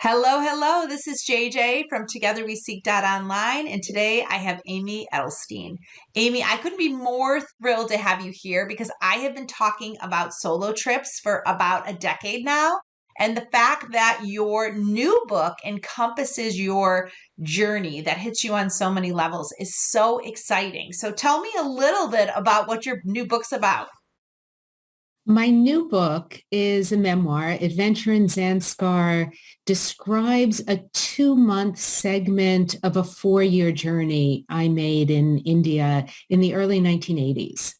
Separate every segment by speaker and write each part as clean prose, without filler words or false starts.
Speaker 1: Hello, hello. This is JJ from Together We Seek Online, and today I have Amy Edelstein. Amy, I couldn't be more thrilled to have you here because I have been talking about solo trips for about a decade now. And the fact that your new book encompasses your journey that hits you on so many levels is so exciting. So tell me a little bit about what your new book's about.
Speaker 2: My new book is a memoir. Adventure in Zanskar describes a 2-month segment of a 4-year journey I made in India in the early 1980s.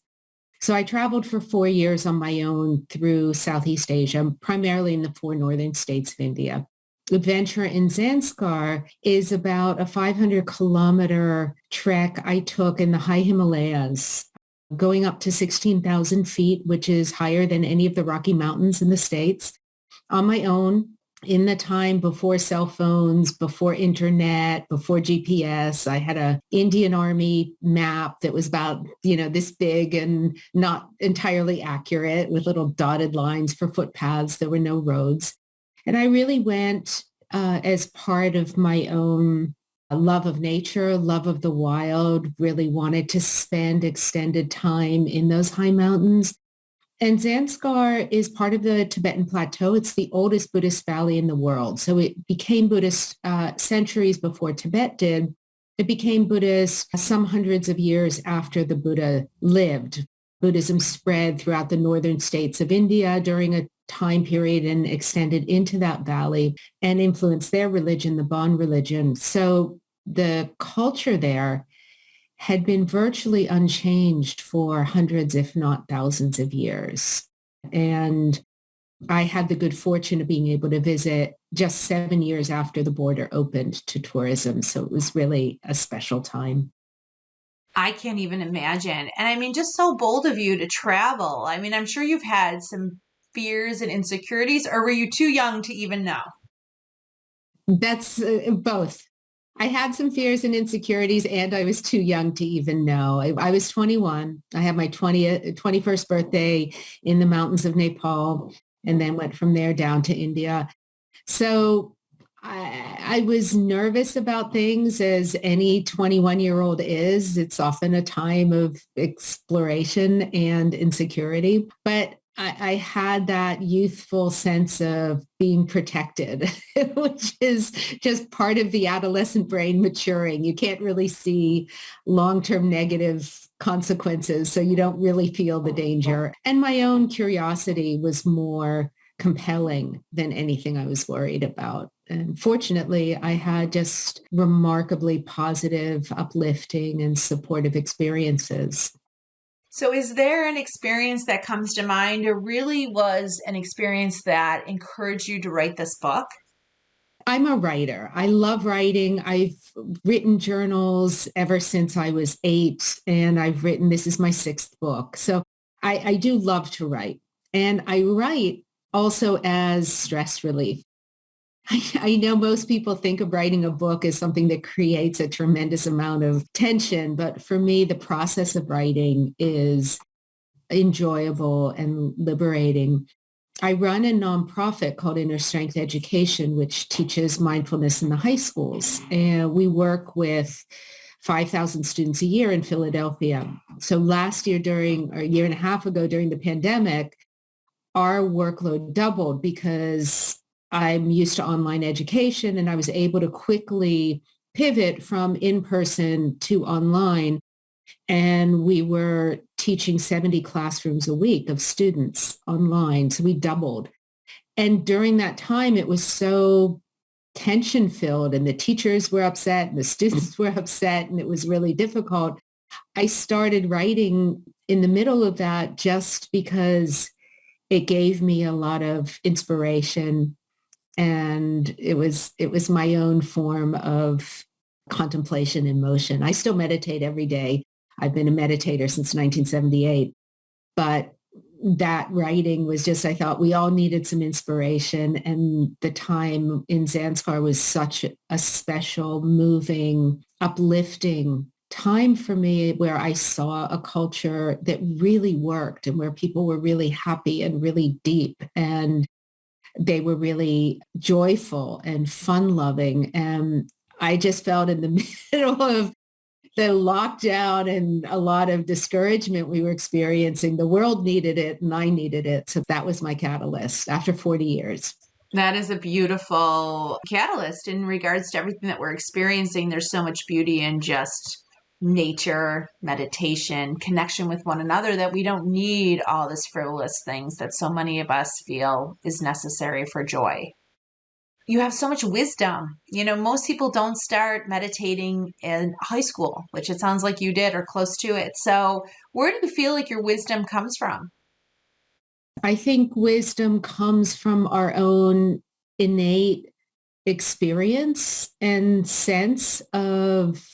Speaker 2: So I traveled for 4 years on my own through Southeast Asia, primarily in the 4 northern states of India. Adventure in Zanskar is about a 500-kilometer trek I took in the high Himalayas, going up to 16,000 feet, which is higher than any of the Rocky Mountains in the States, on my own in the time before cell phones, before internet, before GPS. I had a Indian Army map that was about, this big and not entirely accurate with little dotted lines for footpaths. There were no roads. And I really went as part of my own love of nature, love of the wild, really wanted to spend extended time in those high mountains. And Zanskar is part of the Tibetan Plateau. It's the oldest Buddhist valley in the world. So it became Buddhist centuries before Tibet did. It became Buddhist some hundreds of years after the Buddha lived. Buddhism spread throughout the northern states of India during a time period and extended into that valley and influenced their religion, the Bon religion. So the culture there had been virtually unchanged for hundreds, if not thousands of years. And I had the good fortune of being able to visit just 7 years after the border opened to tourism. So it was really a special time.
Speaker 1: I can't even imagine. And I mean, just so bold of you to travel. I mean, I'm sure you've had some fears and insecurities, or were you too young to even know?
Speaker 2: That's both. I had some fears and insecurities, and I was too young to even know. I was 21. I had my 21st birthday in the mountains of Nepal, and then went from there down to India. So I was nervous about things, as any 21-year-old is. It's often a time of exploration and insecurity. But I had that youthful sense of being protected, which is just part of the adolescent brain maturing. You can't really see long-term negative consequences, so you don't really feel the danger. And my own curiosity was more compelling than anything I was worried about. And fortunately, I had just remarkably positive, uplifting, and supportive experiences.
Speaker 1: So, is there an experience that comes to mind, or really was an experience that encouraged you to write this book?
Speaker 2: I'm a writer. I love writing. I've written journals ever since I was 8, and this is my 6th book. So I do love to write. And I write also as stress relief. I know most people think of writing a book as something that creates a tremendous amount of tension, but for me, the process of writing is enjoyable and liberating. I run a nonprofit called Inner Strength Education, which teaches mindfulness in the high schools. And we work with 5,000 students a year in Philadelphia. So last year or a year and a half ago during the pandemic, our workload doubled because I'm used to online education, and I was able to quickly pivot from in-person to online. And we were teaching 70 classrooms a week of students online. So we doubled. And during that time, it was so tension filled, and the teachers were upset and the students were upset, and it was really difficult. I started writing in the middle of that just because it gave me a lot of inspiration, and it was my own form of contemplation in motion. I still meditate every day. I've been a meditator since 1978, but that writing was just, I thought we all needed some inspiration. And the time in Zanskar was such a special, moving, uplifting time for me, where I saw a culture that really worked and where people were really happy and really deep. And They were really joyful and fun-loving. And I just felt in the middle of the lockdown and a lot of discouragement we were experiencing, the world needed it and I needed it. So that was my catalyst after 40 years.
Speaker 1: That is a beautiful catalyst in regards to everything that we're experiencing. There's so much beauty in just nature, meditation, connection with one another that we don't need all this frivolous things that so many of us feel is necessary for joy. You have so much wisdom. Most people don't start meditating in high school, which it sounds like you did or close to it. So where do you feel like your wisdom comes from?
Speaker 2: I think wisdom comes from our own innate experience and sense of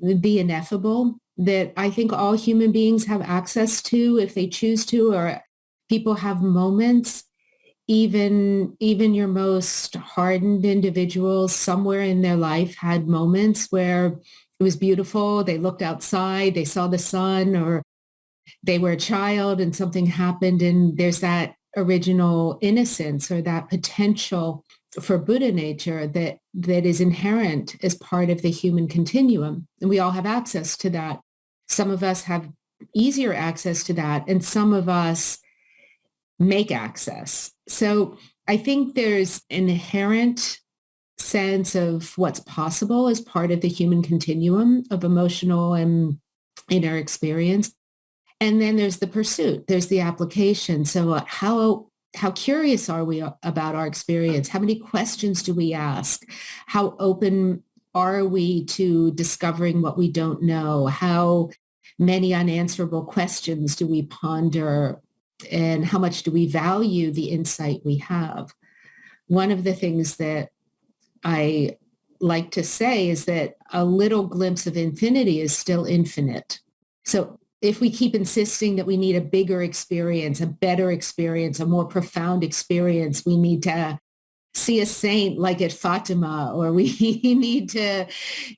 Speaker 2: the ineffable that I think all human beings have access to if they choose to, or people have moments, even your most hardened individuals somewhere in their life had moments where it was beautiful. They looked outside, they saw the sun, or they were a child and something happened, and there's that original innocence or that potential for Buddha nature that is inherent as part of the human continuum. And we all have access to that. Some of us have easier access to that, and some of us make access. So I think there's an inherent sense of what's possible as part of the human continuum of emotional and inner experience. And then there's the pursuit, there's the application. So how curious are we about our experience? How many questions do we ask? How open are we to discovering what we don't know? How many unanswerable questions do we ponder? And how much do we value the insight we have? One of the things that I like to say is that a little glimpse of infinity is still infinite. So if we keep insisting that we need a bigger experience, a better experience, a more profound experience, we need to see a saint like at Fatima, or we need to,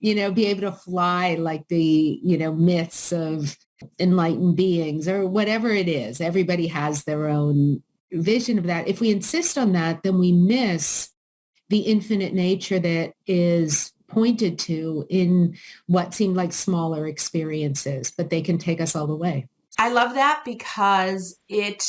Speaker 2: be able to fly like the, myths of enlightened beings or whatever it is. Everybody has their own vision of that. If we insist on that, then we miss the infinite nature that is pointed to in what seem like smaller experiences, but they can take us all the way.
Speaker 1: I love that because it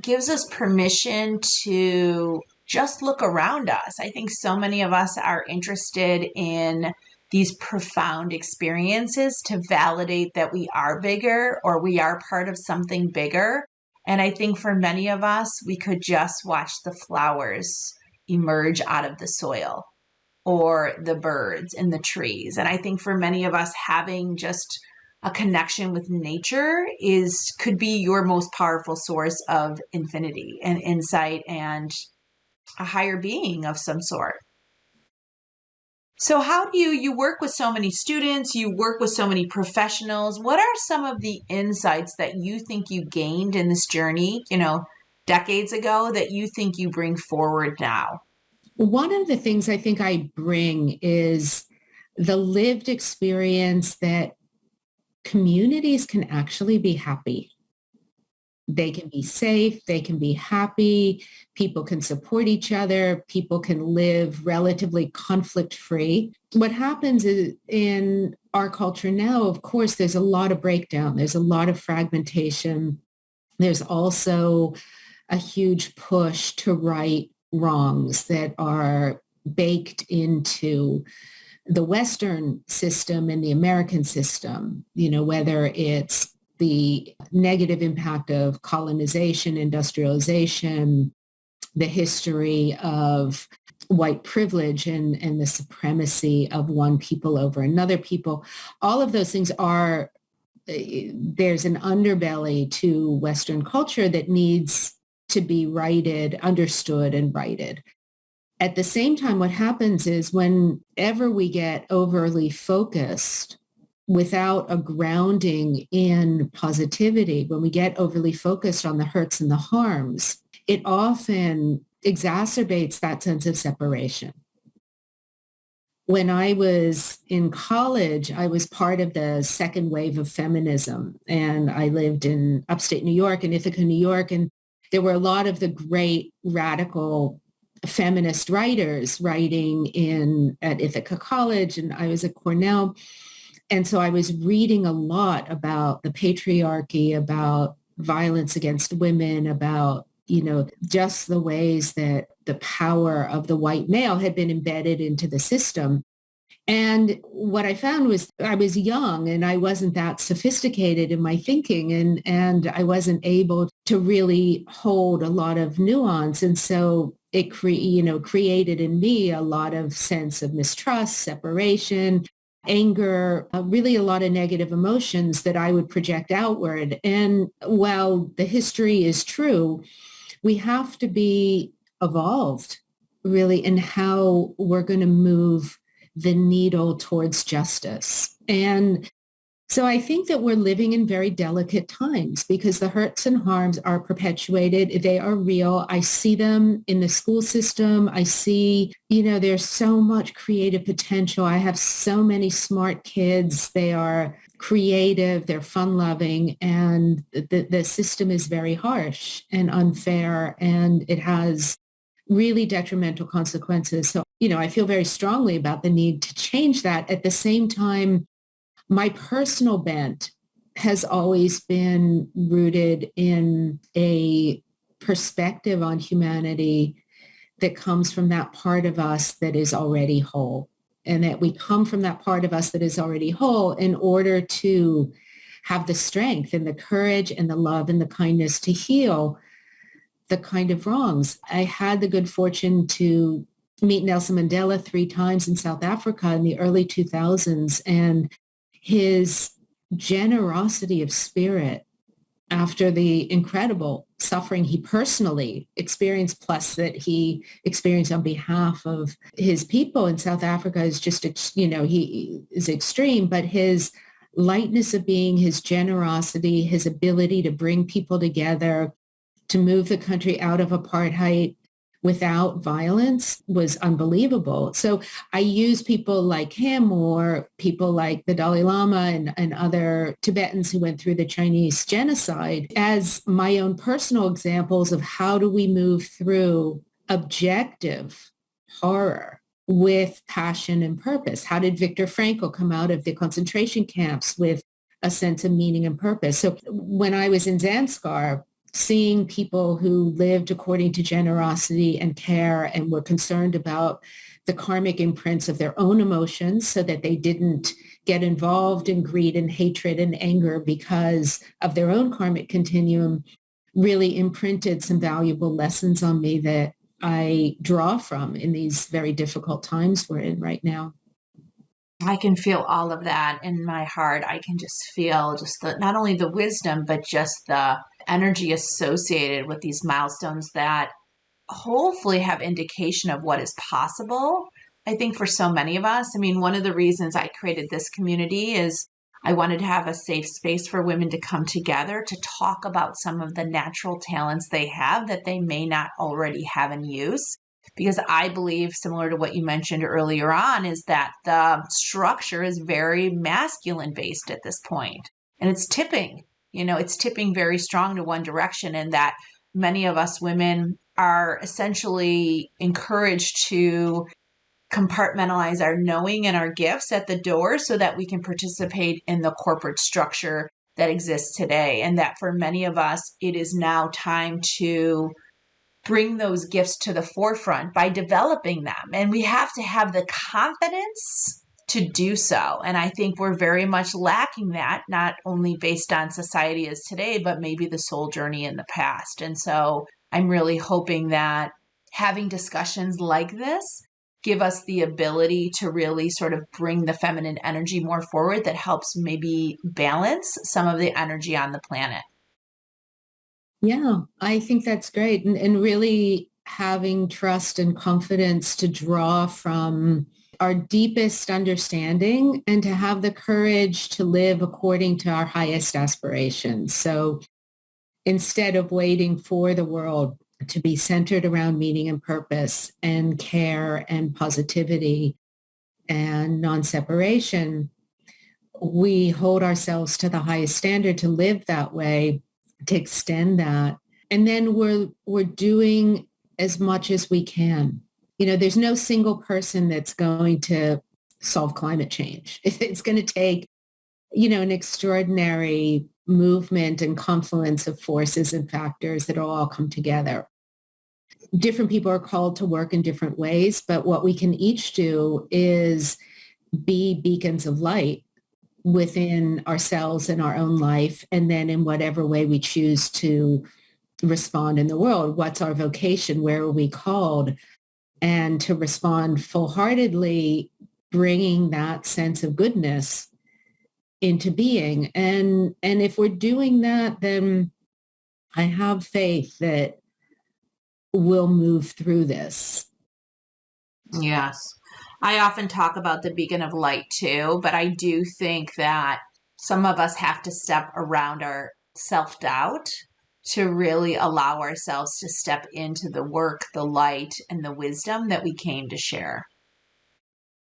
Speaker 1: gives us permission to just look around us. I think so many of us are interested in these profound experiences to validate that we are bigger or we are part of something bigger. And I think for many of us, we could just watch the flowers emerge out of the soil or the birds and the trees. And I think for many of us, having just a connection with nature could be your most powerful source of infinity and insight and a higher being of some sort. So how do you work with so many students, you work with so many professionals? What are some of the insights that you think you gained in this journey, decades ago that you think you bring forward now?
Speaker 2: One of the things I think I bring is the lived experience that communities can actually be happy. They can be safe, they can be happy, people can support each other, people can live relatively conflict-free. What happens is in our culture now, of course, there's a lot of breakdown, there's a lot of fragmentation. There's also a huge push to right wrongs that are baked into the Western system and the American system, whether it's the negative impact of colonization, industrialization, the history of white privilege and the supremacy of one people over another people. All of those things there's an underbelly to Western culture that needs to be righted, understood, and righted. At the same time, what happens is whenever we get overly focused without a grounding in positivity, when we get overly focused on the hurts and the harms, it often exacerbates that sense of separation. When I was in college, I was part of the second wave of feminism, and I lived in upstate New York, in Ithaca, New York, and there were a lot of the great radical feminist writers writing at Ithaca College, and I was at Cornell. And so I was reading a lot about the patriarchy, about violence against women, about, just the ways that the power of the white male had been embedded into the system. And what I found was I was young and I wasn't that sophisticated in my thinking, and I wasn't able to really hold a lot of nuance. And so it created in me a lot of sense of mistrust, separation, anger, really a lot of negative emotions that I would project outward. And while the history is true, we have to be evolved really in how we're going to move the needle towards justice. And so I think that we're living in very delicate times because the hurts and harms are perpetuated. They are real. I see them in the school system. I see, there's so much creative potential. I have so many smart kids. They are creative, they're fun-loving, and the system is very harsh and unfair, and it has really detrimental consequences. So, I feel very strongly about the need to change that. At the same time, my personal bent has always been rooted in a perspective on humanity that comes from that part of us that is already whole, and that we come from that part of us that is already whole in order to have the strength and the courage and the love and the kindness to heal the kind of wrongs. I had the good fortune to meet Nelson Mandela 3 times in South Africa in the early 2000s, and his generosity of spirit after the incredible suffering he personally experienced, plus that he experienced on behalf of his people in South Africa, is just, he is extreme, but his lightness of being, his generosity, his ability to bring people together, to move the country out of apartheid without violence was unbelievable. So I use people like him or people like the Dalai Lama and other Tibetans who went through the Chinese genocide as my own personal examples of how do we move through objective horror with passion and purpose. How did Viktor Frankl come out of the concentration camps with a sense of meaning and purpose? So when I was in Zanskar, seeing people who lived according to generosity and care and were concerned about the karmic imprints of their own emotions so that they didn't get involved in greed and hatred and anger because of their own karmic continuum, really imprinted some valuable lessons on me that I draw from in these very difficult times we're in right now.
Speaker 1: I can feel all of that in my heart. I can just feel not only the wisdom, but just the energy associated with these milestones that hopefully have indication of what is possible. I think for so many of us, one of the reasons I created this community is I wanted to have a safe space for women to come together to talk about some of the natural talents they have that they may not already have in use. Because I believe, similar to what you mentioned earlier on, is that the structure is very masculine based at this point. And it's tipping, it's tipping very strong to one direction, and that many of us women are essentially encouraged to compartmentalize our knowing and our gifts at the door so that we can participate in the corporate structure that exists today. And that for many of us, it is now time to bring those gifts to the forefront by developing them. And we have to have the confidence to do so. And I think we're very much lacking that, not only based on society as today, but maybe the soul journey in the past. And so I'm really hoping that having discussions like this give us the ability to really sort of bring the feminine energy more forward that helps maybe balance some of the energy on the planet.
Speaker 2: Yeah, I think that's great. And really having trust and confidence to draw from our deepest understanding and to have the courage to live according to our highest aspirations. So instead of waiting for the world to be centered around meaning and purpose and care and positivity and non-separation, we hold ourselves to the highest standard to live that way, to extend that, And then we're doing as much as we can. There's no single person that's going to solve climate change. It's going to take, an extraordinary movement and confluence of forces and factors that all come together. Different people are called to work in different ways, but what we can each do is be beacons of light within ourselves and our own life, and then in whatever way we choose to respond in the world. What's our vocation? Where are we called? And to respond full-heartedly, bringing that sense of goodness into being. And if we're doing that, then I have faith that we'll move through this.
Speaker 1: Yes. I often talk about the beacon of light too, but I do think that some of us have to step around our self-doubt to really allow ourselves to step into the work, the light, and the wisdom that we came to share.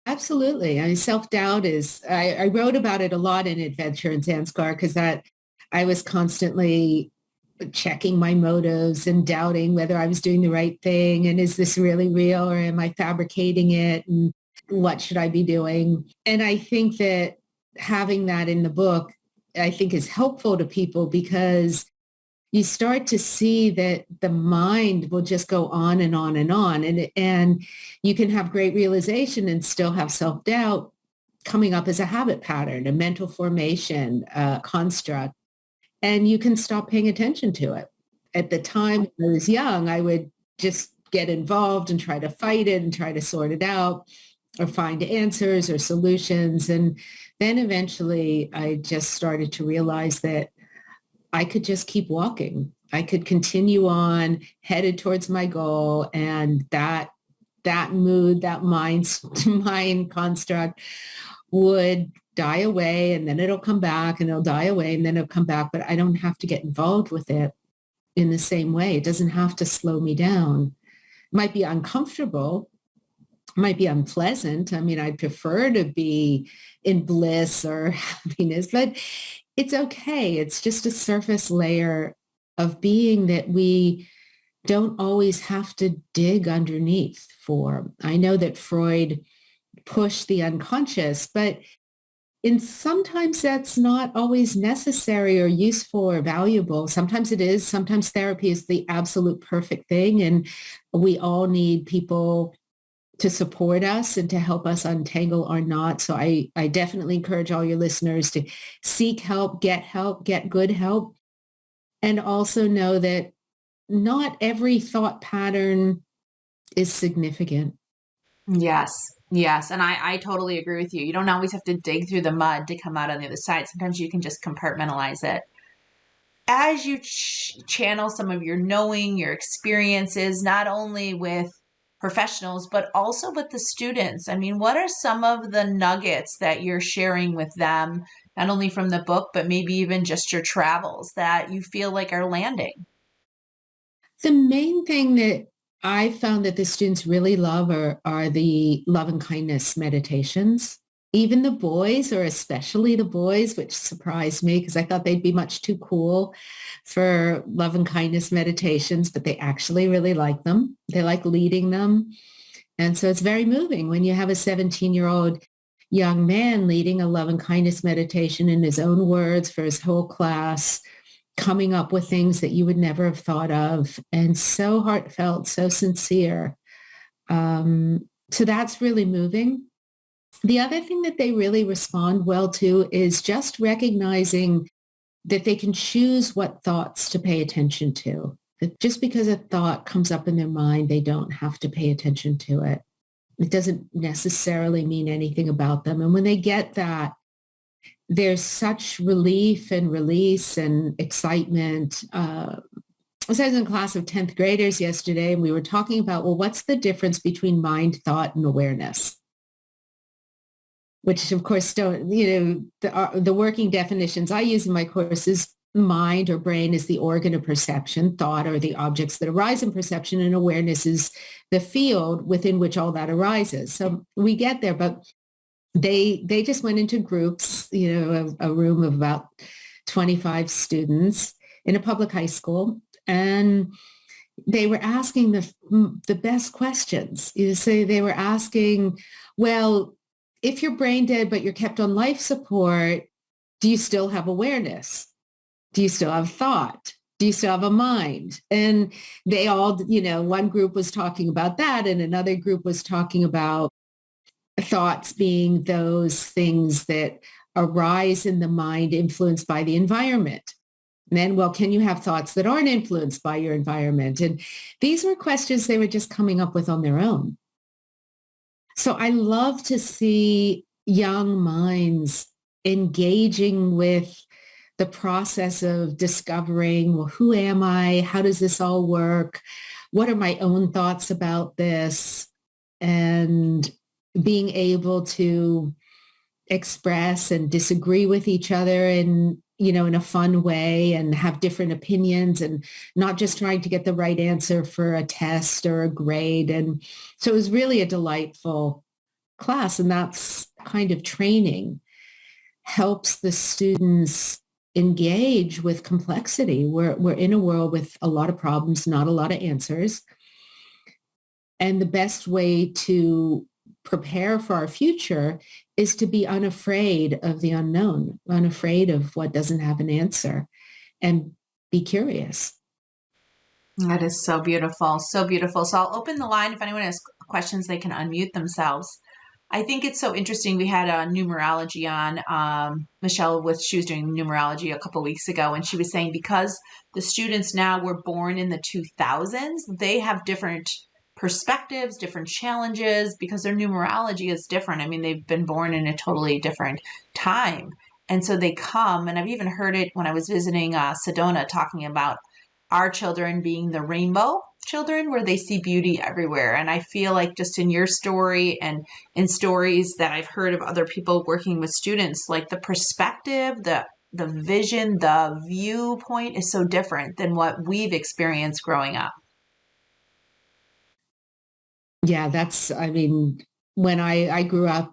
Speaker 2: Absolutely. Self-doubt is, I wrote about it a lot in Adventure in Zanskar because I was constantly checking my motives and doubting whether I was doing the right thing. And is this really real or am I fabricating it? And what should I be doing? And I think that having that in the book, I think is helpful to people because you start to see that the mind will just go on and on and on. And you can have great realization and still have self-doubt coming up as a habit pattern, a mental formation, construct. And you can stop paying attention to it. At the time when I was young, I would just get involved and try to fight it and try to sort it out or find answers or solutions. And then eventually I just started to realize that I could just keep walking. I could continue on headed towards my goal. And that mood, that mind construct would die away, and then it'll come back, and it'll die away, and then it'll come back. But I don't have to get involved with it in the same way. It doesn't have to slow me down. It might be uncomfortable, might be unpleasant. I mean, I'd prefer to be in bliss or happiness, but it's okay. It's just a surface layer of being that we don't always have to dig underneath for. I know that Freud pushed the unconscious, but sometimes that's not always necessary or useful or valuable. Sometimes it is. Sometimes therapy is the absolute perfect thing. And we all need people to support us and to help us untangle our knots. So I definitely encourage all your listeners to seek help, get good help. And also know that not every thought pattern is significant.
Speaker 1: Yes. Yes. And I totally agree with you. You don't always have to dig through the mud to come out on the other side. Sometimes you can just compartmentalize it. As you channel some of your knowing, your experiences, not only with professionals, but also with the students. I mean, what are some of the nuggets that you're sharing with them, not only from the book, but maybe even just your travels that you feel like are landing?
Speaker 2: The main thing that I found that the students really love are the love and kindness meditations. Even the boys, or especially the boys, which surprised me because I thought they'd be much too cool for love and kindness meditations, but they actually really like them. They like leading them. And so it's very moving when you have a 17-year-old young man leading a love and kindness meditation in his own words for his whole class, coming up with things that you would never have thought of, and so heartfelt, so sincere. So that's really moving. The other thing that they really respond well to is just recognizing that they can choose what thoughts to pay attention to. That just because a thought comes up in their mind, they don't have to pay attention to it. It doesn't necessarily mean anything about them. And when they get that, there's such relief and release and excitement. I was in a class of 10th graders yesterday, and we were talking about, well, what's the difference between mind, thought, and awareness? Which, of course, don't, the working definitions I use in my courses, mind or brain is the organ of perception, thought are the objects that arise in perception, and awareness is the field within which all that arises. So we get there, but they just went into groups, a room of about 25 students in a public high school. And they were asking the best questions. You say they were asking, well, if you're brain dead, but you're kept on life support, do you still have awareness? Do you still have thought? Do you still have a mind? And they all, one group was talking about that, and another group was talking about thoughts being those things that arise in the mind influenced by the environment. And then, well, can you have thoughts that aren't influenced by your environment? And these were questions they were just coming up with on their own. So I love to see young minds engaging with the process of discovering, well, who am I? How does this all work? What are my own thoughts about this? And being able to express and disagree with each other in a fun way and have different opinions and not just trying to get the right answer for a test or a grade. And so it was really a delightful class. And that's kind of training helps the students engage with complexity. We're in a world with a lot of problems, not a lot of answers. And the best way to prepare for our future is to be unafraid of the unknown, unafraid of what doesn't have an answer, and be curious.
Speaker 1: That is so beautiful. So beautiful. So I'll open the line. If anyone has questions, they can unmute themselves. I think it's so interesting. We had a numerology on, Michelle, she was doing numerology a couple of weeks ago, and she was saying because the students now were born in the 2000s, they have different perspectives, different challenges, because their numerology is different. I mean, they've been born in a totally different time. And so they come, and I've even heard it when I was visiting Sedona, talking about our children being the rainbow children, where they see beauty everywhere. And I feel like just in your story and in stories that I've heard of other people working with students, like the perspective, the vision, the viewpoint is so different than what we've experienced growing up.
Speaker 2: Yeah, when I grew up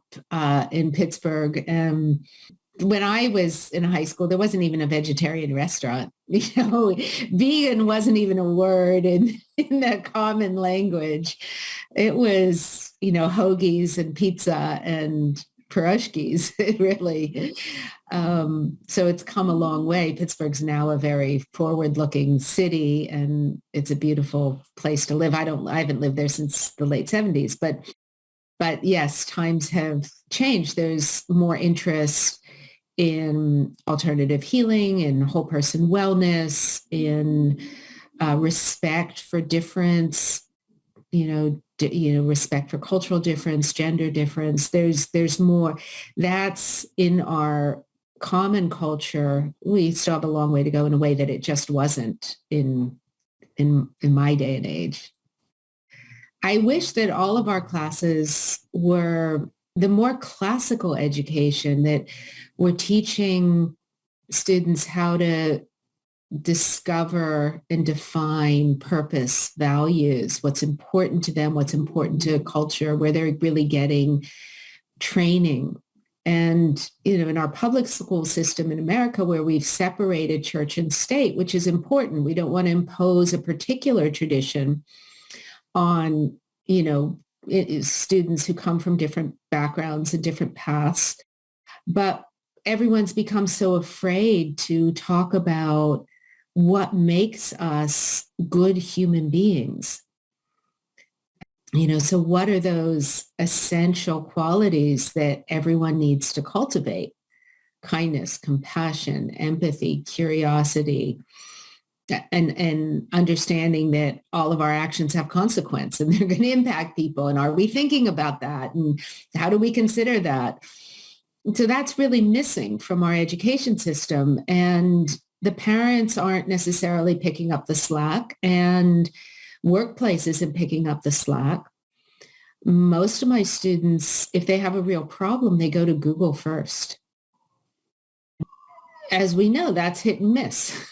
Speaker 2: in Pittsburgh, when I was in high school, there wasn't even a vegetarian restaurant. Vegan wasn't even a word in the common language. It was, hoagies and pizza and pierogies, really. So it's come a long way. Pittsburgh's now a very forward-looking city, and it's a beautiful place to live. I haven't lived there since the late 70s, but yes, times have changed. There's more interest in alternative healing, in whole person wellness, in respect for difference, respect for cultural difference, gender difference. There's more. That's in our common culture. We still have a long way to go in a way that it just wasn't in my day and age. I wish that all of our classes were the more classical education, that we're teaching students how to discover and define purpose, values, what's important to them, what's important to culture, where they're really getting training. And, in our public school system in America, where we've separated church and state, which is important, we don't want to impose a particular tradition on, students who come from different backgrounds and different paths. But everyone's become so afraid to talk about what makes us good human beings. So what are those essential qualities that everyone needs to cultivate? Kindness, compassion, empathy, curiosity, and understanding that all of our actions have consequence and they're going to impact people. And are we thinking about that? And how do we consider that? So that's really missing from our education system. And the parents aren't necessarily picking up the slack, and workplace isn't picking up the slack. Most of my students, if they have a real problem, they go to Google first. As we know, that's hit and miss,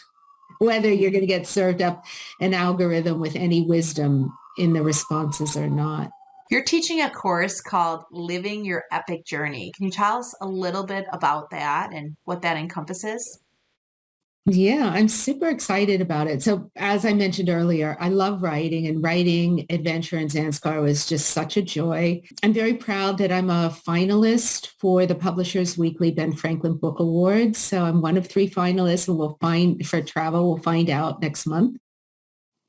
Speaker 2: whether you're going to get served up an algorithm with any wisdom in the responses or not.
Speaker 1: You're teaching a course called Living Your Epic Journey. Can you tell us a little bit about that and what that encompasses?
Speaker 2: Yeah, I'm super excited about it. So as I mentioned earlier, I love writing, and writing Adventure in Zanskar was just such a joy. I'm very proud that I'm a finalist for the Publishers Weekly Ben Franklin Book Awards. So I'm one of 3 finalists, and for travel, we'll find out next month.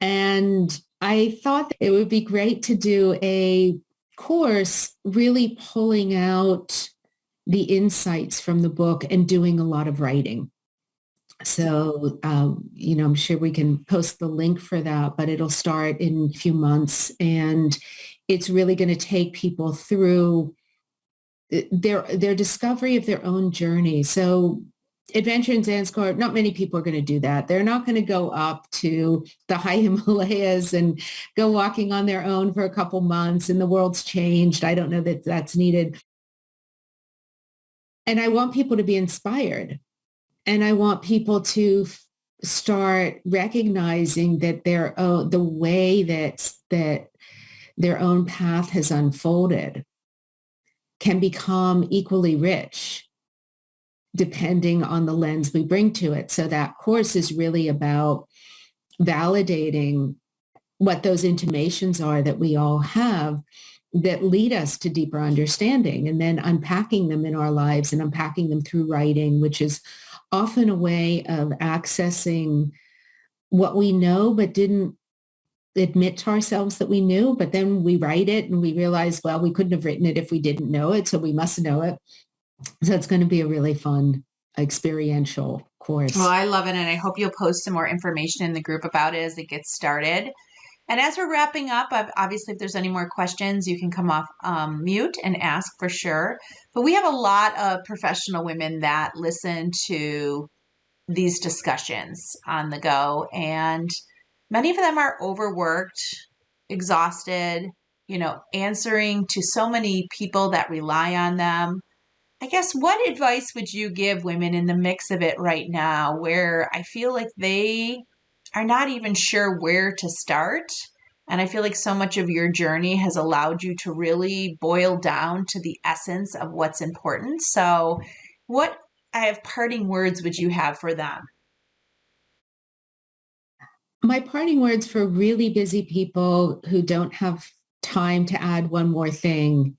Speaker 2: And I thought it would be great to do a course really pulling out the insights from the book and doing a lot of writing. So, I'm sure we can post the link for that, but it'll start in a few months. And it's really going to take people through their discovery of their own journey. So Adventure in Zanskar, not many people are going to do that. They're not going to go up to the high Himalayas and go walking on their own for a couple months, and the world's changed. I don't know that that's needed. And I want people to be inspired. And I want people to start recognizing that the way that their own path has unfolded can become equally rich depending on the lens we bring to it. So that course is really about validating what those intimations are that we all have that lead us to deeper understanding, and then unpacking them in our lives and unpacking them through writing, which is often a way of accessing what we know but didn't admit to ourselves that we knew. But then we write it and we realize, well, we couldn't have written it if we didn't know it, so we must know it. So it's going to be a really fun experiential
Speaker 1: Well,
Speaker 2: course.
Speaker 1: I love it, and I hope you'll post some more information in the group about it as it gets started. And as we're wrapping up, obviously, if there's any more questions, you can come off mute and ask for sure. But we have a lot of professional women that listen to these discussions on the go, and many of them are overworked, exhausted, answering to so many people that rely on them. I guess, what advice would you give women in the mix of it right now, where I feel like they are not even sure where to start? And I feel like so much of your journey has allowed you to really boil down to the essence of what's important. So, what I have parting words would you have for them?
Speaker 2: My parting words for really busy people who don't have time to add one more thing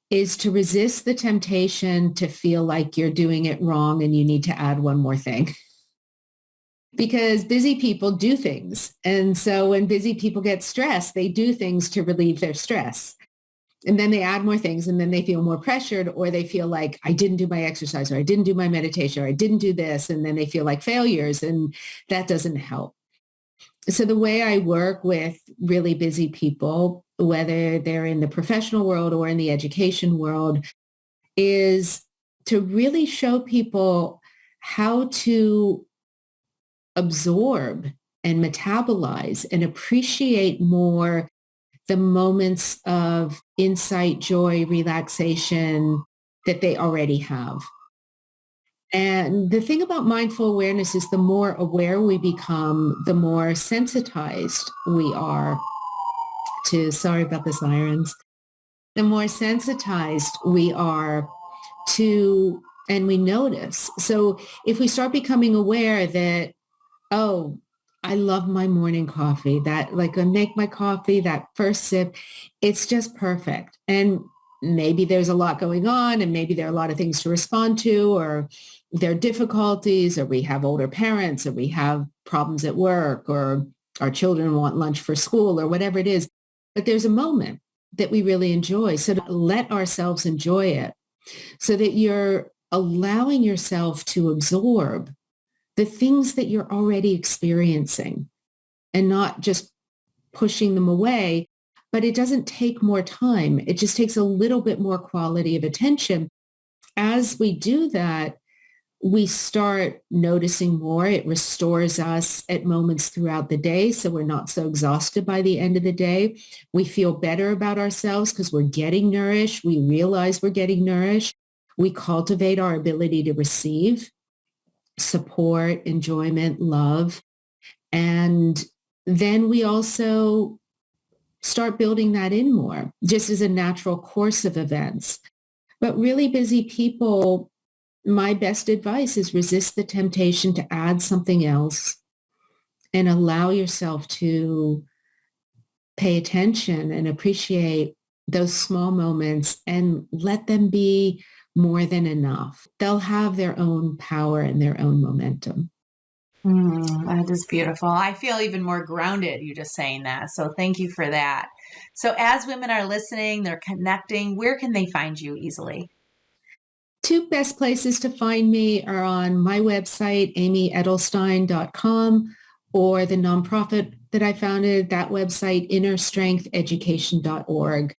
Speaker 2: is to resist the temptation to feel like you're doing it wrong and you need to add one more thing. Because busy people do things. And so when busy people get stressed, they do things to relieve their stress. And then they add more things, and then they feel more pressured, or they feel like I didn't do my exercise, or I didn't do my meditation, or I didn't do this. And then they feel like failures, and that doesn't help. So the way I work with really busy people, whether they're in the professional world or in the education world, is to really show people how to absorb and metabolize and appreciate more the moments of insight, joy, relaxation that they already have. And the thing about mindful awareness is the more aware we become, the more sensitized we are to, sorry about the sirens, the more sensitized we are to, and we notice. So if we start becoming aware that, oh, I love my morning coffee, that like I make my coffee, that first sip, it's just perfect. And maybe there's a lot going on, and maybe there are a lot of things to respond to, or there are difficulties, or we have older parents, or we have problems at work, or our children want lunch for school, or whatever it is. But there's a moment that we really enjoy. So to let ourselves enjoy it, so that you're allowing yourself to absorb the things that you're already experiencing and not just pushing them away. But it doesn't take more time. It just takes a little bit more quality of attention. As we do that, we start noticing more. It restores us at moments throughout the day, so we're not so exhausted by the end of the day. We feel better about ourselves because we're getting nourished. We realize we're getting nourished. We cultivate our ability to receive support, enjoyment, love. And then we also start building that in more, just as a natural course of events. But really busy people My best advice is resist the temptation to add something else and allow yourself to pay attention and appreciate those small moments and let them be more than enough. They'll have their own power and their own momentum.
Speaker 1: That is beautiful. I feel even more grounded you just saying that. So thank you for that. So as women are listening, they're connecting, where can they find you easily?
Speaker 2: Two best places to find me are on my website, amyedelstein.com, or the nonprofit that I founded, that website, innerstrengtheducation.org.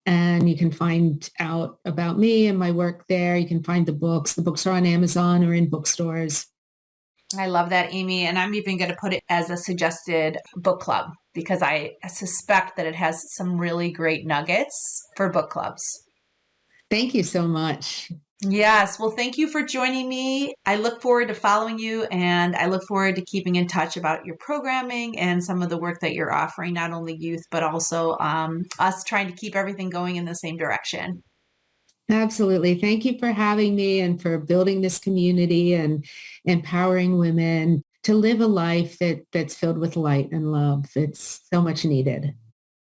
Speaker 2: And you can find out about me and my work there. You can find the books. The books are on Amazon or in bookstores.
Speaker 1: I love that, Amy. And I'm even going to put it as a suggested book club because I suspect that it has some really great nuggets for book clubs.
Speaker 2: Thank you so much.
Speaker 1: Yes. Well, thank you for joining me. I look forward to following you and I look forward to keeping in touch about your programming and some of the work that you're offering, not only youth, but also us trying to keep everything going in the same direction.
Speaker 2: Absolutely. Thank you for having me and for building this community and empowering women to live a life that's filled with light and love. It's so much needed.